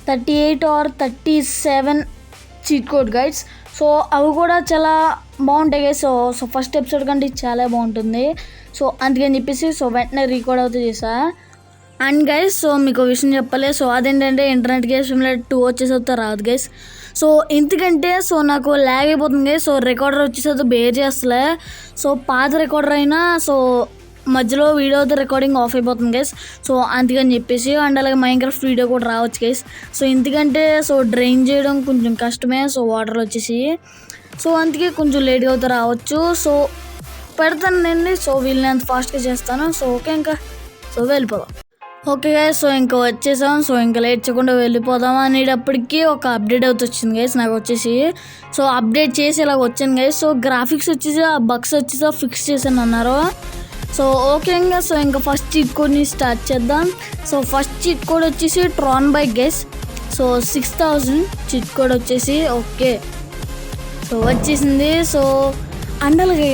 38 or 37 cheat code guides. So అవి కూడా చాలా బాగుంటాయి గైస్. సో ఫస్ట్ ఎపిసోడ్ కంటే చాలా బాగుంటుంది. సో అందుకని చెప్పేసి వెంటనే రికార్డ్ అవుతూ చేసా. అండ్ గైస్ మీకు విషయం చెప్పలే. సో అదేంటంటే ఇంటర్నెట్ గేమ్ సిమ్యులేటర్ 2 వచ్చేసి రాదు గైస్. సో ఎందుకంటే నాకు ల్యాగ్ అయిపోతుంది. రికార్డర్ వచ్చేసి బేర్ చేస్తలే. పాత రికార్డర్ అయినా మధ్యలో వీడియో రికార్డింగ్ ఆఫ్ అయిపోతుంది గైస్. అందుకని చెప్పేసి అండ్ అలాగే మైన్క్రాఫ్ట్ వీడియో కూడా రావచ్చు గైస్. ఎందుకంటే డ్రైన్ చేయడం కొంచెం కష్టమే. వాటర్లో వచ్చేసి అందుకే కొంచెం లేట్గా అవుతా రావచ్చు. పెడతాను నేను. వీళ్ళని ఫాస్ట్గా చేస్తాను. ఓకే ఇంకా వెళ్ళిపోదాం. ఓకే గైస్ ఇంకా వచ్చేసాం. ఇంకా లేట్ చేయకుండా వెళ్ళిపోదాం అనేటప్పటికీ ఒక అప్డేట్ అవుతూ వచ్చింది గైస్ నాకు వచ్చేసి. అప్డేట్ చేసి ఇలాగ వచ్చింది గైస్. గ్రాఫిక్స్ వచ్చేసి ఆ బగ్స్ వచ్చేసి ఫిక్స్ చేశాను అన్నారు. ఓకే ఇంకా ఫస్ట్ చీట్ కోడ్ని స్టార్ట్ చేద్దాం. ఫస్ట్ చీట్ కోడ్ వచ్చేసి Tron bike guys. 6000 cheat code వచ్చేసి ఓకే వచ్చేసింది. అండ్ అలాగే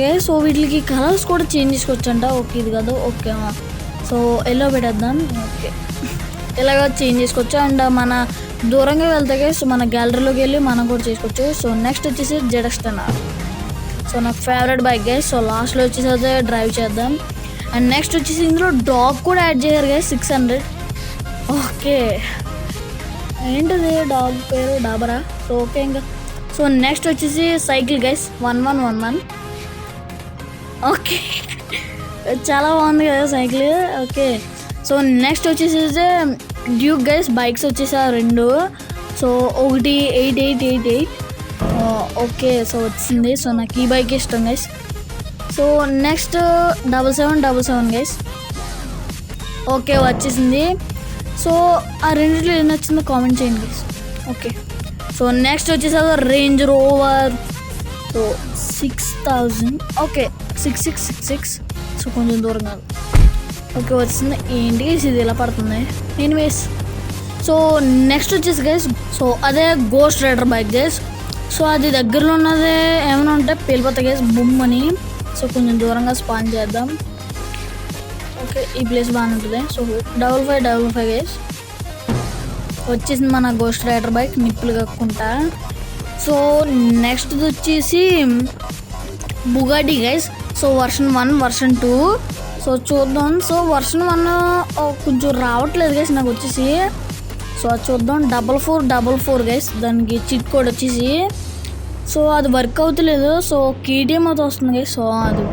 వీటికి కలర్స్ కూడా చేంజ్ చేసుకోవచ్చంట. ఓకే ఇది కాదు. ఓకే ఎల్లో పెట్టేద్దాం. ఓకే ఇలాగ చేంజ్ చేసుకోవచ్చు. అండ్ మన దూరంగా వెళ్తే మన గ్యాలరీలోకి వెళ్ళి మనం కూడా చేసుకోవచ్చు. నెక్స్ట్ వచ్చేసి జెడెక్స్టనర్. నాకు ఫేవరెట్ బైక్ గైస్. లాస్ట్లో వచ్చేసి అయితే డ్రైవ్ చేద్దాం. అండ్ నెక్స్ట్ వచ్చేసి ఇందులో డాగ్ కూడా యాడ్ చేశారు గైస్ 600. ఓకే ఏంటిది డాగ్ పేరు డాబరా. ఓకే ఇంకా నెక్స్ట్ వచ్చేసి సైకిల్ గైస్ 1111. ఓకే చాలా బాగుంది కదా సైకిల్. ఓకే నెక్స్ట్ వచ్చేసి డ్యూక్ గైస్. బైక్స్ వచ్చేసి 2. ఒకటి 8888. ఓకే వచ్చింది. నాకు ఈ బైక్ ఇష్టం గైస్. Next 7777 guys. ఓకే వచ్చేసింది. ఆ రెండింటిలో ఏం నచ్చిందో కామెంట్ చేయండి గైస్. ఓకే నెక్స్ట్ వచ్చేసి రేంజ్ రోవర్ 6000. ఓకే 6666. కొంచెం దూరం కాదు. ఓకే వచ్చింది. ఏంటి గైస్ ఇది ఎలా పడుతుంది. ఎనీవేస్ నెక్స్ట్ వచ్చేసి గైస్ అదే గోస్ట్ రైడర్ బైక్ గైస్. అది దగ్గరలో ఉన్నదే ఏమైనా ఉంటే పేలిపోతాయి గైస్ బుమ్ అని. కొంచెం దూరంగా స్పాన్ చేద్దాం. ఓకే ఈ ప్లేస్ బాగానే ఉంటుంది. 5555 గైస్ వచ్చేసింది మన గోస్ట్ రైడర్ బైక్ నిప్పులు కక్కుంటా. నెక్స్ట్ వచ్చేసి బుగాటి గైస్. Version 1 version 2. చూద్దాం. వర్షన్ 1 కొంచెం రావట్లేదు గైస్ నాకు వచ్చేసి. అది చూద్దాం. 4444 గైస్ దానికి చీట్ కోడ్ వచ్చేసి. అది వర్క్ అవుతలేదు. కేటీఎం అవుతూ వస్తుంది గైస్. అది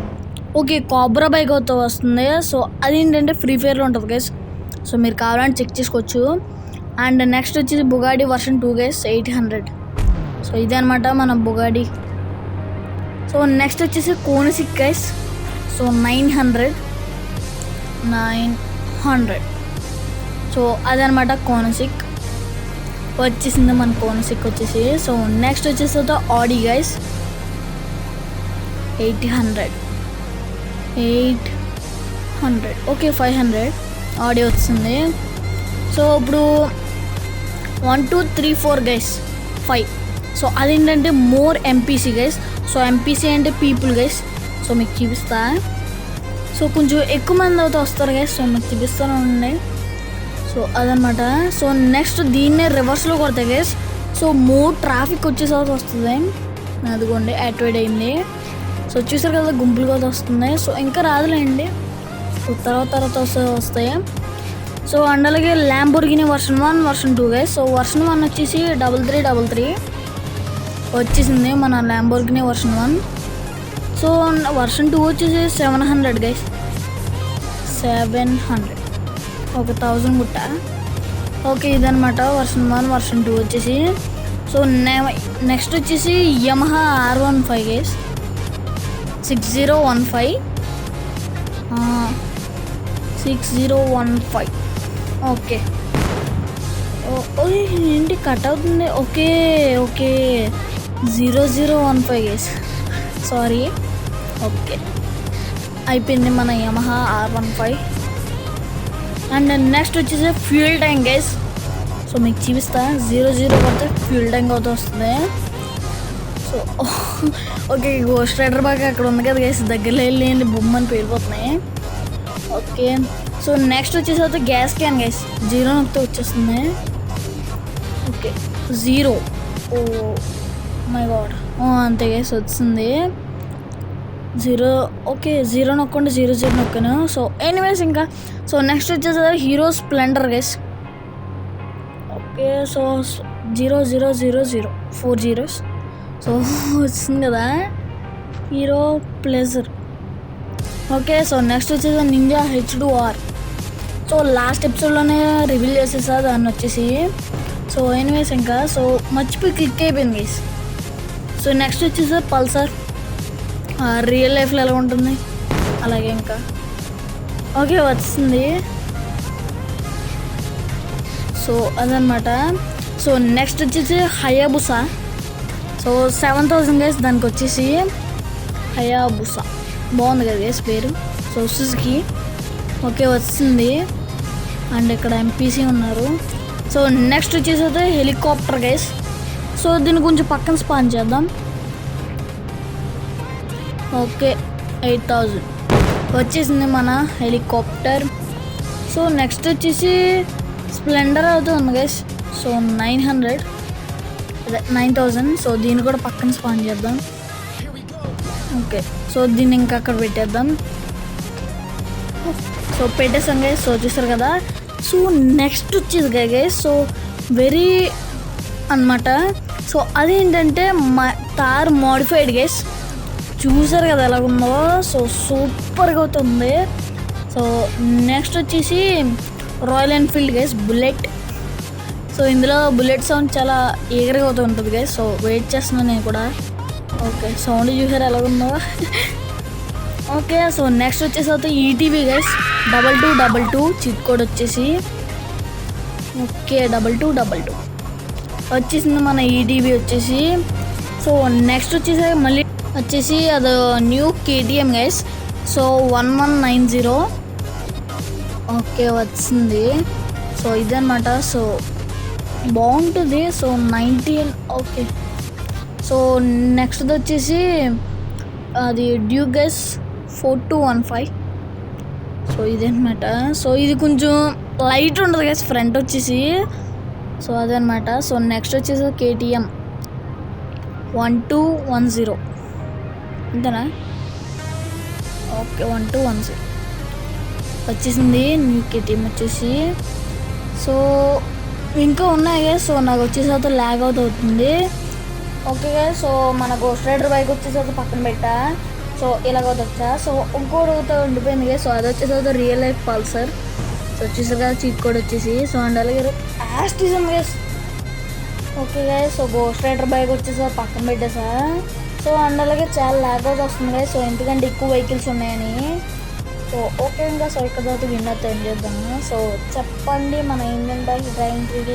ఓకే కాబ్రా బైక్ అవుతూ వస్తుంది. అదేంటంటే ఫ్రీ ఫైర్లో ఉంటుంది గైస్. మీరు కావాలంటే చెక్ చేసుకోవచ్చు. అండ్ నెక్స్ట్ వచ్చేసి బుగాడి వర్షన్ 2 గైస్ 800. ఇదే అనమాట మన బుగాడి. నెక్స్ట్ వచ్చేసి కోనసిక్ గైస్. 900. అదనమాట కోనసిక్ వచ్చేసింది మన కోనసిక్ వచ్చేసి. నెక్స్ట్ వచ్చేసి ఆడి గైస్ 800. ఓకే 500 ఆడి వచ్చింది. ఇప్పుడు 1 2 3 4 గైస్ 5. అదేంటంటే మోర్ ఎంపీసీ గైస్. ఎంపీసీ అంటే పీపుల్ గైస్. మీకు చూపిస్తా. కొంచెం ఎక్కువ మంది అవుతా వస్తారు గైస్. మీకు చూపిస్తూనే ఉండే. అదనమాట. నెక్స్ట్ దీన్నే రివర్స్లో కొడతాయి గైస్. మోర్ ట్రాఫిక్ వచ్చేసి వస్తుంది. అదిగోండి యాక్టివేట్ అయింది. చూసారు కదా గుంపులు కూడా వస్తుంది. ఇంకా రాదులేండి. తర్వాత వస్తాయి. అండ్ అలాగే Lamborghini version 1 version 2 guys. Version 1 వచ్చేసి 3333 వచ్చేసింది మన ల్యాంబోర్గిని వర్షన్ 1. వర్షన్ 2 వచ్చేసి 700 గైస్. 700 ఒక 1000 గుట్ట. ఓకే ఇదనమాట వర్షన్ 1 వర్షన్ 2 వచ్చేసి. నెక్స్ట్ వచ్చేసి యమహా R15 గైస్ 6015. ఓకే ఏంటి కట్ అవుతుంది. Okay 0015 guys sorry. ఓకే అయిపోయింది మన యమహా R15. అండ్ నెక్స్ట్ వచ్చేసి ఫ్యూల్ ట్యాంక్ గైస్. మీకు చూపిస్తా. 00 పడితే ఫ్యూల్ ట్యాంక్ అవుతూ వస్తుంది. ఓకే గోస్ట్ రైడర్ బాగా అక్కడ ఉంది కదా గైస్. దగ్గరలో వెళ్ళి బొమ్మని పేలిపోతున్నాయి. ఓకే నెక్స్ట్ వచ్చేసి గ్యాస్ క్యాన్ గైస్ 0 నొక్కితే వచ్చేస్తుంది. ఓకే 0. ఓ మై గాడ్ అంతే గైస్ వచ్చింది 0. ఓకే 0 నొక్కండి 0 నొక్కాను. సో ఎనీవేస్ ఇంకా సో నెక్స్ట్ వచ్చేసి Hero Splendor guys. Okay so 0000 4 zeros. So వచ్చింది కదా Hero Pleasure. Okay so next వచ్చేసి నింజా H2R. సో లాస్ట్ ఎపిసోడ్లోనే రివీల్ చేసేసా దాన్ని వచ్చేసి. సో ఎనీవేస్ ఇంకా సో మర్చిపోయి క్లిక్ అయిపోయింది గైస్. సో నెక్స్ట్ వచ్చేసి పల్సర్ రియల్ లైఫ్లో ఎలా ఉంటుంది అలాగే ఇంకా ఓకే వచ్చింది. సో అదనమాట. సో నెక్స్ట్ వచ్చేసి హయాబుసా. సో 7000 గైస్ దానికి వచ్చేసి హయాబుసా బాగుంది కదా గైస్ పేరు. సో సుజుకి ఓకే వచ్చింది. అండ్ ఇక్కడ ఎంపీసీ ఉన్నారు. సో నెక్స్ట్ వచ్చేసి హెలికాప్టర్ గైస్. సో దీన్ని కొంచెం పక్కన స్పాన్ చేద్దాం. ఓకే 8000 వచ్చేసింది మన హెలికాప్టర్. సో నెక్స్ట్ వచ్చేసి స్ప్లెండర్ అవుతుంది గైస్. సో 900 అదే 9000. సో దీన్ని కూడా పక్కన స్పాన్ చేద్దాం. ఓకే సో దీన్ని ఇంకా అక్కడ పెట్టేద్దాం. సో పెట్టేసాం గైస్. సో చూసారు కదా. సో నెక్స్ట్ వచ్చేసి గైస్ సో వెరీ అనమాట. సో అదేంటంటే తార్ మోడిఫైడ్ గైస్. చూసారు కదా ఎలాగుందో. సో సూపర్గా అవుతుంది. సో నెక్స్ట్ వచ్చేసి royal Enfield guys bullet. So ఇందులో బుల్లెట్ సౌండ్ చాలా ఈగర్గా అవుతూ ఉంటుంది గైస్. సో వెయిట్ చేస్తున్నాను నేను కూడా. ఓకే సౌండ్ చూసారు ఎలాగుందో. ఓకే సో నెక్స్ట్ వచ్చేసి ఈటీవీ గైస్ 2222 చిట్ కోడ్ వచ్చేసి. ఓకే 2222 వచ్చేసింది మన ఈటీవీ వచ్చేసి. సో నెక్స్ట్ వచ్చేసి మళ్ళీ వచ్చేసి అది new KTM guys. So 1190 okay వచ్చింది. సో ఇదన్నమాట. సో బాగుంటుంది. So 19 okay. సో నెక్స్ట్ వచ్చేసి అది డ్యూక్ గైస్ 4215. సో ఇదన్నమాట. సో ఇది కొంచెం లైట్ ఉంటుంది గైస్ ఫ్రంట్ వచ్చేసి. సో అదనమాట. సో నెక్స్ట్ వచ్చేసి కేటీఎం 1210 అంతేనా. ఓకే 1210 వచ్చేసింది న్యూ కేటీఎం వచ్చేసి. సో ఇంకా ఉన్నాయి గైస్. సో నాకు వచ్చేసి ల్యాగ్ అవుతుంది. Okay guys. సో మన గోస్ట్ రైడర్ బైక్ వచ్చేసి పక్కన పెట్టా. సో ఇలాగ వచ్చా. సో ఇంకోటి ఉండిపోయింది గైస్. సో అది వచ్చేసి రియల్ లైఫ్ పల్సర్. సో వచ్చేసారు కదా చీట్ కోడ్ వచ్చేసి. సో అండ్ అలాగే యాస్టిజం guys. Okay guys. So ghost rider bike వచ్చేసి పక్కన పెట్టేసా. సో అండ్ అలాగే చాలా ల్యాగ్ అవుట్ వస్తుంది గైస్. సో ఎందుకంటే ఎక్కువ వెహికల్స్ ఉన్నాయని. సో ఓకే ఇంకా సో ఇక్కడ తర్వాత విన్నర్ ఏం చేద్దాము. సో చెప్పండి మన Indian bike driving 3D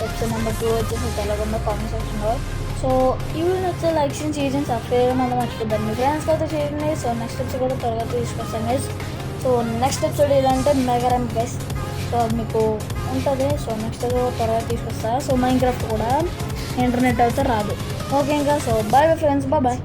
episode number 2 వచ్చేసి తెలగొండ కామెంట్ సెక్షన్లో. సో ఈ వీడియో నచ్చితే లైక్ చేసి సబ్స్క్రైబ్ మనం మర్చిపోద్దాం. మీ ఫ్రెండ్స్కి అయితే చేయండి. సో నెక్స్ట్ ఎపిసోడ్ కూడా త్వరగా తీసుకొస్తాం గైస్. సో నెక్స్ట్ ఎపిసోడ్ ఎలా అంటే మెగారం గైస్. సో మీకు ఉంటుంది. సో నెక్స్ట్ త్వరగా తీసుకొస్తా. సో మైన్క్రాఫ్ట్ కూడా ఇంటర్నెట్ అయితే రాదు. ఓకే ఇంకా సో బాయ్ ఫ్రెండ్స్ బాయ్.